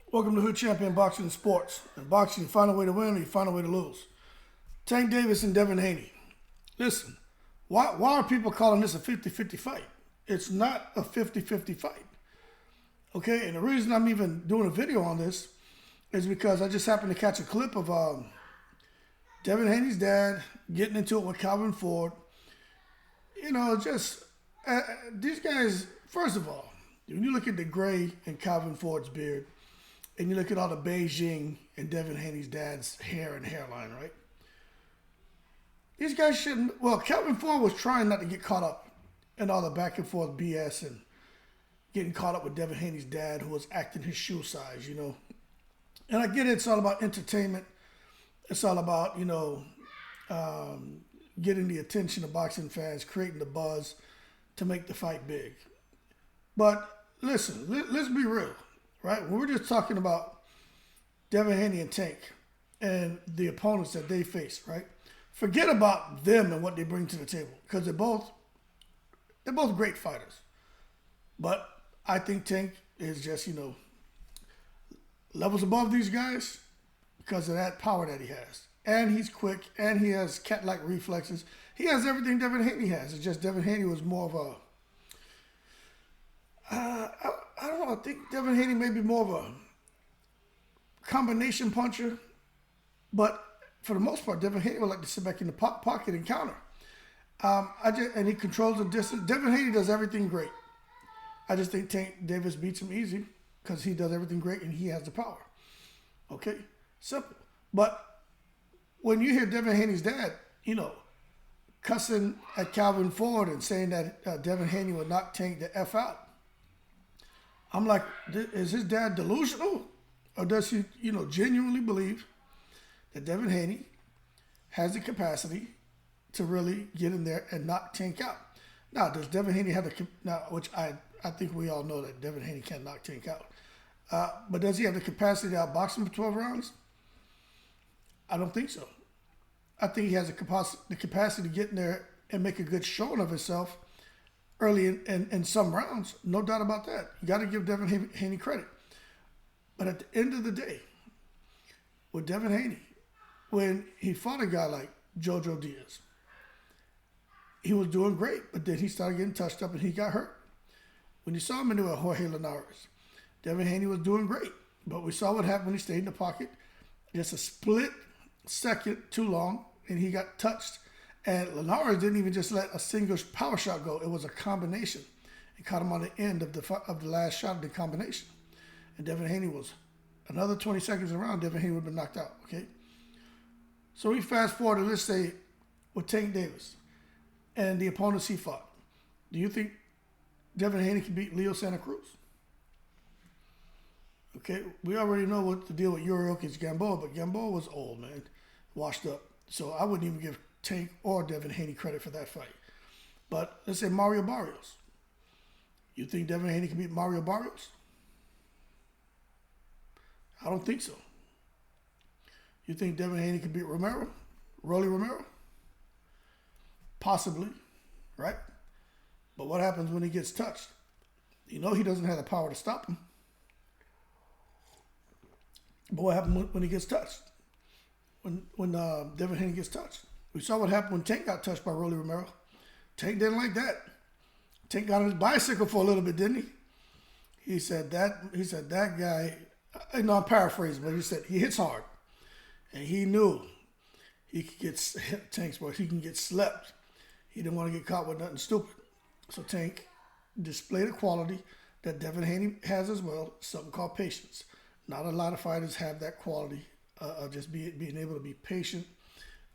Welcome to Hood Champion Boxing and Sports. In boxing, you find a way to win or you find a way to lose. Tank Davis and Devin Haney. Listen, why are people calling this a 50-50 fight? It's not a 50-50 fight. Okay, and the reason I'm even doing a video on this is because I just happened to catch a clip of Devin Haney's dad getting into it with Calvin Forde. You know, just these guys, first of all, when you look at the gray in Calvin Forde's beard, and you look at all the Beijing and Devin Haney's dad's hair and hairline, right? These guys shouldn't. Well, Calvin Forde was trying not to get caught up in all the back and forth BS and getting caught up with Devin Haney's dad, who was acting his shoe size, you know. And I get it, it's all about entertainment. It's all about, getting the attention of boxing fans, creating the buzz to make the fight big. But listen, let's be real. Right? When we're just talking about Devin Haney and Tank and the opponents that they face, right? Forget about them and what they bring to the table, because they're both great fighters. But I think Tank is just, levels above these guys because of that power that he has. And he's quick, and he has cat-like reflexes. He has everything Devin Haney has. It's just Devin Haney was more of a I don't know. I think Devin Haney may be more of a combination puncher, but for the most part, Devin Haney would like to sit back in the pocket and counter. And he controls the distance. Devin Haney does everything great. I just think Tank Davis beats him easy because he does everything great and he has the power. Okay, simple. But when you hear Devin Haney's dad, cussing at Calvin Forde and saying that Devin Haney would knock Tank the F out, I'm like, is his dad delusional? Or does he, genuinely believe that Devin Haney has the capacity to really get in there and knock Tank out? Now, does Devin Haney have which I think we all know that Devin Haney can't knock Tank out. But does he have the capacity to outbox him for 12 rounds? I don't think so. I think he has the capacity to get in there and make a good showing of himself early in some rounds, no doubt about that. You got to give Devin Haney credit. But at the end of the day, with Devin Haney, when he fought a guy like Jojo Diaz, he was doing great, but then he started getting touched up and he got hurt. When you saw him in there with Jorge Linares, Devin Haney was doing great, but we saw what happened when he stayed in the pocket. Just a split second too long, and he got touched. And Linares didn't even just let a single power shot go. It was a combination. He caught him on the end of the last shot of the combination. And Devin Haney was another 20 seconds around, Devin Haney would have been knocked out, okay? So we fast forward to, let's say, with Tank Davis and the opponents he fought. Do you think Devin Haney can beat Leo Santa Cruz? Okay, we already know what the deal with Yuriorkis Gamboa, but Gamboa was old, man, washed up. So I wouldn't even give Tank or Devin Haney credit for that fight. But let's say Mario Barrios. You think Devin Haney can beat Mario Barrios? I don't think so. You think Devin Haney can beat Rolly Romero? Possibly, right? But what happens when he gets touched? He doesn't have the power to stop him. But what happens when he gets touched? When Devin Haney gets touched? We saw what happened when Tank got touched by Rolly Romero. Tank didn't like that. Tank got on his bicycle for a little bit, didn't he? He said that guy, I'm paraphrasing, but he said he hits hard. And he knew he could get Tank's boy, he can get slept. He didn't want to get caught with nothing stupid. So Tank displayed a quality that Devin Haney has as well, something called patience. Not a lot of fighters have that quality of just being able to be patient,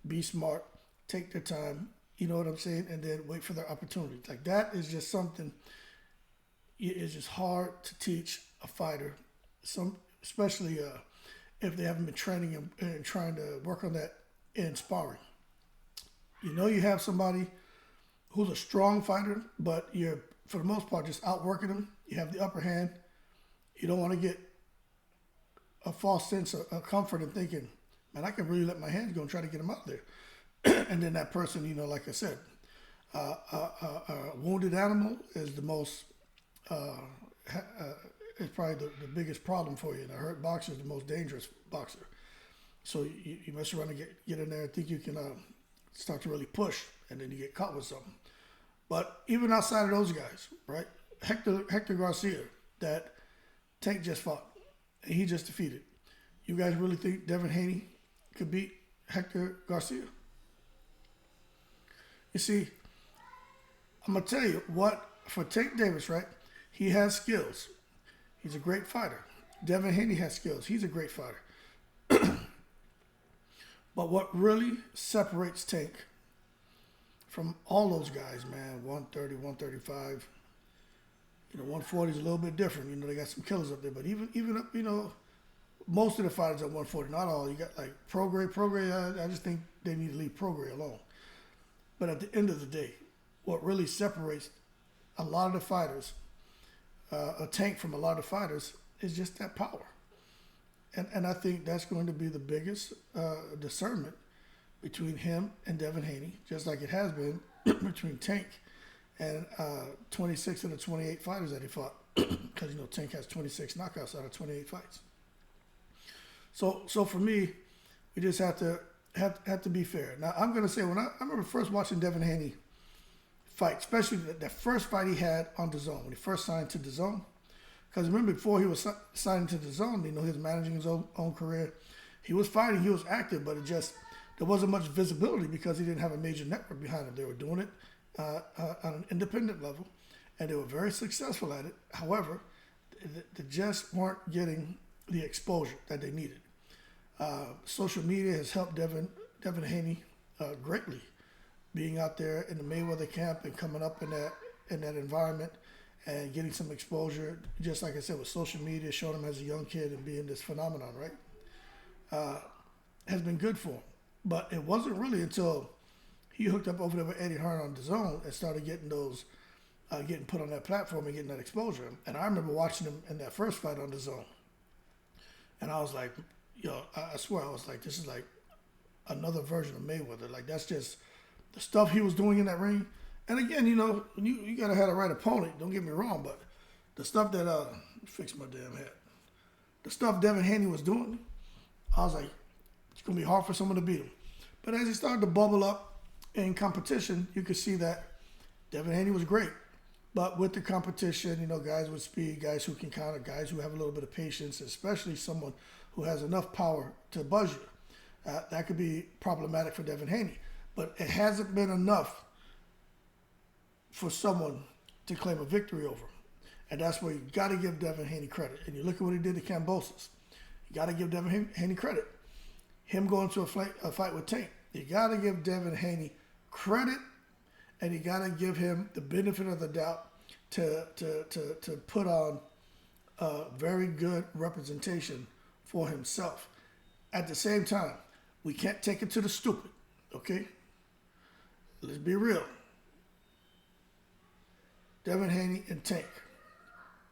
be smart, take their time, you know what I'm saying, and then wait for their opportunity. Like, that is just something, it's just hard to teach a fighter, especially if they haven't been training and trying to work on that in sparring. You have somebody who's a strong fighter, but you're, for the most part, just outworking them. You have the upper hand. You don't want to get a false sense of comfort in thinking, man, I can really let my hands go and try to get him out there. And then that person, like I said, a wounded animal is the most probably the biggest problem for you. And a hurt boxer is the most dangerous boxer. So you mess around and get in there and think you can start to really push, and then you get caught with something. But even outside of those guys, right? Hector Garcia, that Tank just fought, and he just defeated. You guys really think Devin Haney could beat Hector Garcia? You see, I'm going to tell you what, for Tank Davis, right? He has skills. He's a great fighter. Devin Haney has skills. He's a great fighter. But what really separates Tank from all those guys, man, 130, 135, 140 is a little bit different. They got some killers up there. But even up, most of the fighters at 140, not all. You got like Prograis. I just think they need to leave Prograis alone. But at the end of the day, what really separates a lot of the fighters, a Tank from a lot of fighters, is just that power. And I think that's going to be the biggest discernment between him and Devin Haney, just like it has been between Tank and 26 of the 28 fighters that he fought. Because, Tank has 26 knockouts out of 28 fights. So for me, we just have to be fair. Now, I'm going to say, I remember first watching Devin Haney fight, especially that first fight he had on DAZN, when he first signed to DAZN. Because remember, before he was signing to DAZN, he was managing his own career. He was fighting, he was active, but there wasn't much visibility because he didn't have a major network behind him. They were doing it on an independent level, and they were very successful at it. However, they just weren't getting the exposure that they needed. Social media has helped Devin Haney greatly, being out there in the Mayweather camp and coming up in that environment and getting some exposure, just like I said, with social media, showing him as a young kid and being this phenomenon, right? Has been good for him. But it wasn't really until he hooked up over there with Eddie Hearn on DAZN and started getting getting put on that platform and getting that exposure. And I remember watching him in that first fight on DAZN. And I was like, I swear, I was like, this is like another version of Mayweather. Like, that's just the stuff he was doing in that ring. And again, you got to have the right opponent. Don't get me wrong, but the stuff that, fix my damn head. The stuff Devin Haney was doing, I was like, it's going to be hard for someone to beat him. But as he started to bubble up in competition, you could see that Devin Haney was great. But with the competition, guys with speed, guys who can counter, guys who have a little bit of patience, especially someone who has enough power to buzz you, that could be problematic for Devin Haney. But it hasn't been enough for someone to claim a victory over him. And that's where you got to give Devin Haney credit. And you look at what he did to Kambosos. You got to give Devin Haney credit. Him going to a fight with Tank. You got to give Devin Haney credit, and you got to give him the benefit of the doubt to put on a very good representation for himself. At the same time, we can't take it to the stupid, okay? Let's be real. Devin Haney and Tank,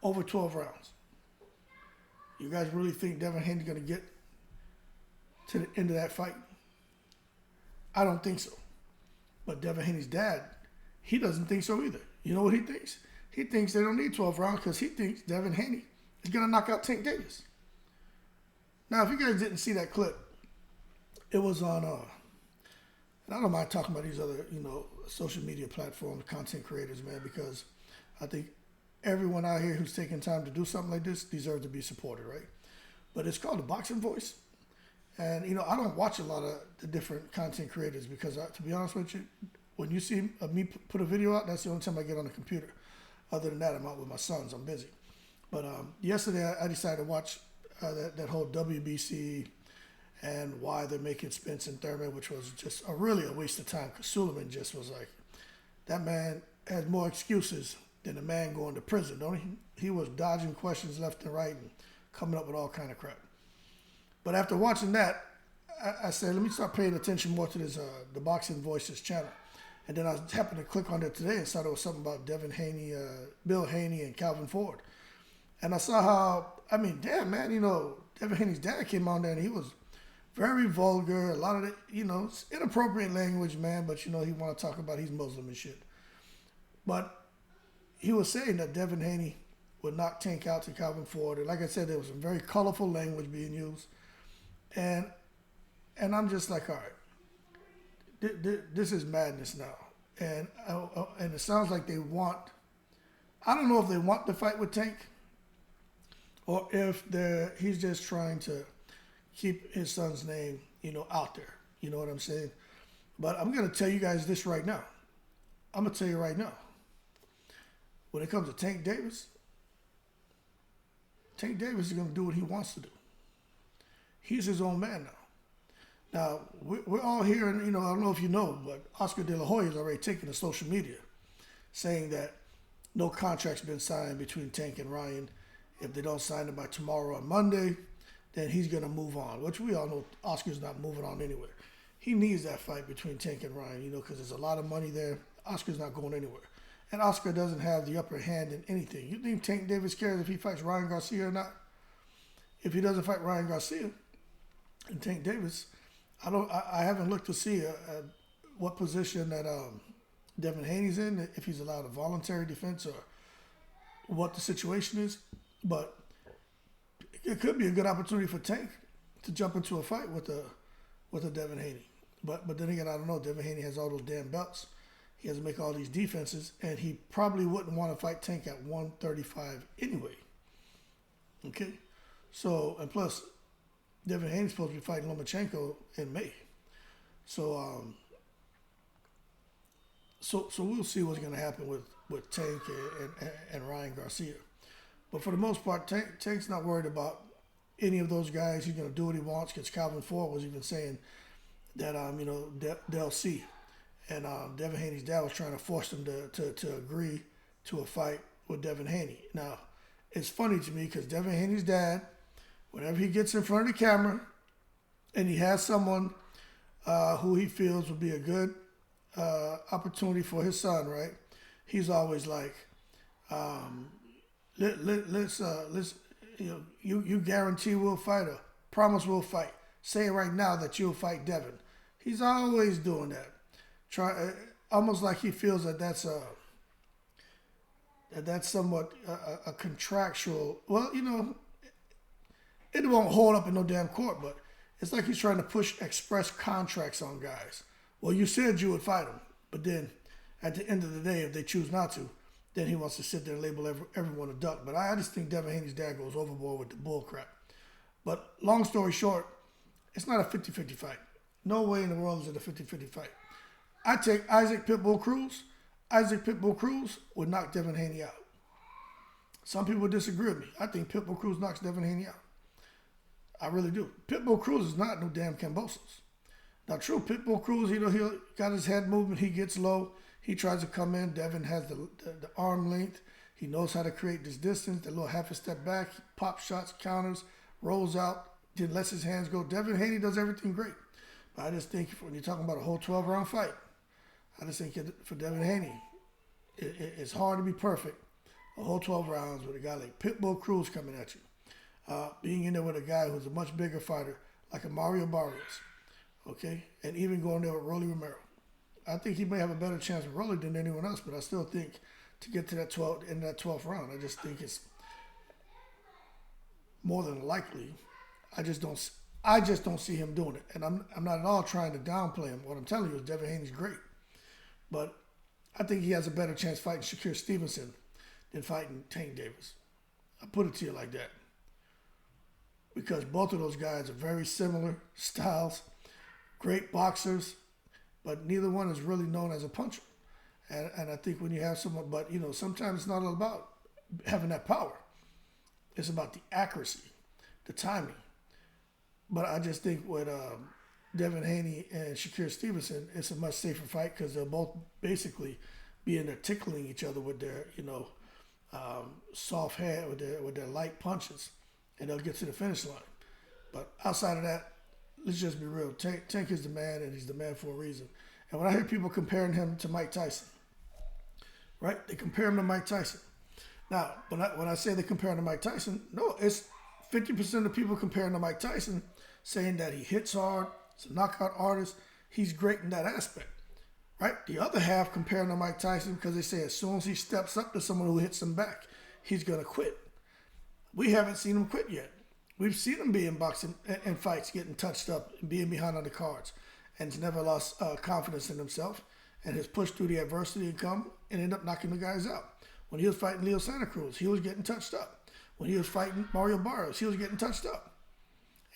over 12 rounds. You guys really think Devin Haney's going to get to the end of that fight? I don't think so. But Devin Haney's dad, he doesn't think so either. You know what he thinks? He thinks they don't need 12 rounds because he thinks Devin Haney is going to knock out Tank Davis. Now, if you guys didn't see that clip, it was on, and I don't mind talking about these other, social media platforms, content creators, man, because I think everyone out here who's taking time to do something like this deserves to be supported, right? But it's called The Boxing Voice. And, I don't watch a lot of the different content creators because, to be honest with you, when you see me put a video out, that's the only time I get on the computer. Other than that, I'm out with my sons. I'm busy. But yesterday, I decided to watch that whole WBC and why they're making Spence and Thurman, which was just really a waste of time because Suleiman just was like, that man has more excuses than a man going to prison, don't he? He was dodging questions left and right and coming up with all kind of crap. But after watching that, I said, let me start paying attention more to this the Boxing Voices channel. And then I happened to click on it today and saw there was something about Devin Haney, Bill Haney, and Calvin Forde. And I saw how, damn, man, Devin Haney's dad came on there and he was very vulgar, a lot of the, inappropriate language, man, but, he want to talk about he's Muslim and shit. But he was saying that Devin Haney would knock Tank out to Calvin Forde. And like I said, there was some very colorful language being used. And I'm just like, all right, this is madness now. And it sounds like they want, I don't know if they want the fight with Tank or if he's just trying to keep his son's name, out there. You know what I'm saying? But I'm going to tell you guys this right now. I'm going to tell you right now. When it comes to Tank Davis is going to do what he wants to do. He's his own man now. Now, we're all hearing, I don't know if you know, but Oscar De La Hoya has already taken to social media saying that no contract's been signed between Tank and Ryan. If they don't sign it by tomorrow or Monday, then he's going to move on, which we all know Oscar's not moving on anywhere. He needs that fight between Tank and Ryan, because there's a lot of money there. Oscar's not going anywhere. And Oscar doesn't have the upper hand in anything. You think Tank Davis cares if he fights Ryan Garcia or not? If he doesn't fight Ryan Garcia and Tank Davis, I haven't looked to see what position that Devin Haney's in, if he's allowed a voluntary defense or what the situation is. But it could be a good opportunity for Tank to jump into a fight with a Devin Haney. But then again, I don't know. Devin Haney has all those damn belts. He has to make all these defenses, and he probably wouldn't want to fight Tank at 135 anyway. Okay? So, and plus, Devin Haney's supposed to be fighting Lomachenko in May. So we'll see what's going to happen with Tank and Ryan Garcia. But for the most part, Tank's not worried about any of those guys. He's going to do what he wants, because Calvin Forde was even saying that, they'll see. And Devin Haney's dad was trying to force him to agree to a fight with Devin Haney. Now, it's funny to me because Devin Haney's dad, whenever he gets in front of the camera and he has someone who he feels would be a good opportunity for his son, right? He's always like, let's you guarantee we'll fight or promise we'll fight. Say right now that you'll fight Devin. He's always doing that. Almost like he feels that that's somewhat a contractual. Well, it won't hold up in no damn court, but it's like he's trying to push express contracts on guys. Well, you said you would fight him, but then at the end of the day, if they choose not to, then he wants to sit there and label everyone a duck. But I just think Devin Haney's dad goes overboard with the bull crap. But long story short, it's not a 50-50 fight. No way in the world is it a 50-50 fight. I take Isaac Pitbull Cruz. Isaac Pitbull Cruz would knock Devin Haney out. Some people disagree with me. I think Pitbull Cruz knocks Devin Haney out. I really do. Pitbull Cruz is not no damn Kambosos. Now, true, Pitbull Cruz, he got his head movement. He gets low. He tries to come in. Devin has the arm length. He knows how to create this distance, the little half a step back, pop shots, counters, rolls out, then lets his hands go. Devin Haney does everything great. But I just think when you're talking about a whole 12-round fight, I just think for Devin Haney, it's hard to be perfect. A whole 12 rounds with a guy like Pitbull Cruz coming at you. Being in there with a guy who's a much bigger fighter, like a Mario Barrios, okay? And even going there with Rolly Romero. I think he may have a better chance with Rolly than anyone else, but I still think to get to that 12th round, I just think it's more than likely. I just don't see him doing it. And I'm not at all trying to downplay him. What I'm telling you is Devin Haney's great. But I think he has a better chance fighting Shakur Stevenson than fighting Tank Davis. I put it to you like that. Because both of those guys are very similar styles, great boxers, but neither one is really known as a puncher. And I think when you have someone, but sometimes it's not all about having that power. It's about the accuracy, the timing. But I just think with Devin Haney and Shakur Stevenson, it's a much safer fight because they'll both basically be in there tickling each other with their, soft hand, with their light punches, and they'll get to the finish line. But outside of that, let's just be real. Tank is the man, and he's the man for a reason. And when I hear people comparing him to Mike Tyson, right? They compare him to Mike Tyson. Now, when I say they compare him to Mike Tyson, no, it's 50% of people comparing to Mike Tyson, saying that he hits hard, he's a knockout artist, he's great in that aspect, right? The other half comparing to Mike Tyson because they say as soon as he steps up to someone who hits him back, he's going to quit. We haven't seen him quit yet. We've seen him be in boxing and fights, getting touched up and being behind on the cards, and he's never lost confidence in himself and has pushed through the adversity and come and end up knocking the guys out. When he was fighting Leo Santa Cruz, he was getting touched up. When he was fighting Mario Barrios, he was getting touched up.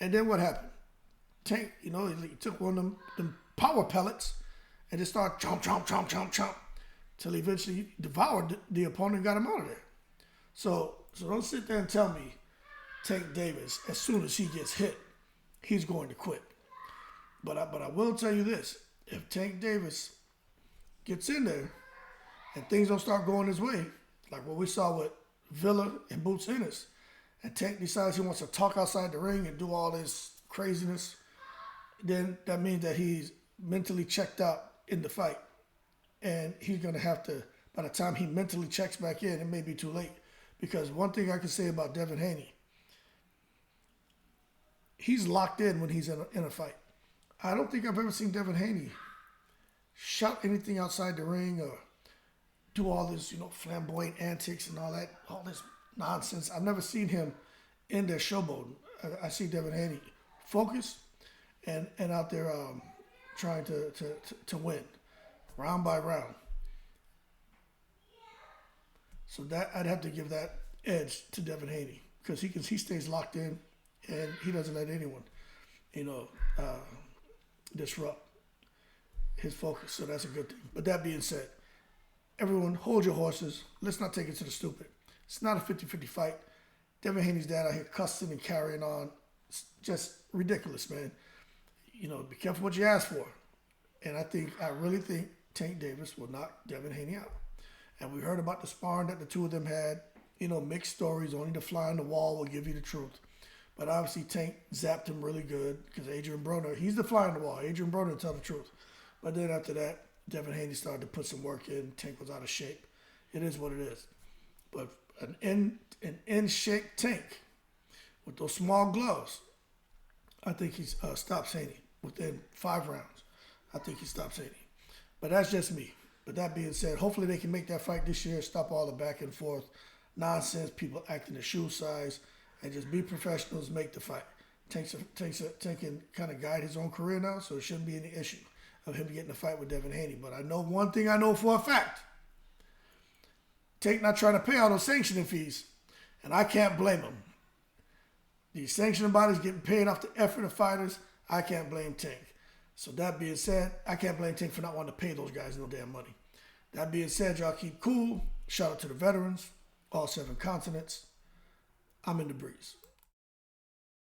And then what happened? Tank, he took one of them power pellets and just started chomp, chomp, chomp, chomp, chomp, till he eventually devoured the opponent and got him out of there. So don't sit there and tell me Tank Davis, as soon as he gets hit, he's going to quit. But I will tell you this. If Tank Davis gets in there and things don't start going his way, like what we saw with Villa and Boots Ennis, and Tank decides he wants to talk outside the ring and do all this craziness, then that means that he's mentally checked out in the fight. And he's going to have to, by the time he mentally checks back in, it may be too late. Because one thing I can say about Devin Haney, he's locked in when he's in a fight. I don't think I've ever seen Devin Haney shout anything outside the ring or do all this, flamboyant antics and all this nonsense. I've never seen him in there showboating. I see Devin Haney focused and out there trying to win round by round. So that I'd have to give that edge to Devin Haney because he stays locked in and he doesn't let anyone, disrupt his focus. So that's a good thing. But that being said, everyone hold your horses. Let's not take it to the stupid. It's not a 50-50 fight. Devin Haney's dad out here cussing and carrying on. It's just ridiculous, man. Be careful what you ask for. And I really think Tank Davis will knock Devin Haney out. And we heard about the sparring that the two of them had. Mixed stories. Only the fly on the wall will give you the truth. But obviously Tank zapped him really good because Adrian Broner, he's the fly on the wall. Adrian Broner will tell the truth. But then after that, Devin Haney started to put some work in. Tank was out of shape. It is what it is. But an in-shape Tank with those small gloves, I think he stops Haney within 5 rounds. I think he stops Haney. But that's just me. But that being said, hopefully they can make that fight this year, stop all the back and forth nonsense, people acting their shoe size, and just be professionals, make the fight. Tank can kind of guide his own career now, so it shouldn't be any issue of him getting a fight with Devin Haney. But I know one thing I know for a fact. Tank not trying to pay all those sanctioning fees, and I can't blame him. These sanctioning bodies getting paid off the effort of fighters, I can't blame Tank. So that being said, I can't blame Tank for not wanting to pay those guys no damn money. That being said, y'all keep cool. Shout out to the veterans, all 7 continents. I'm in the breeze.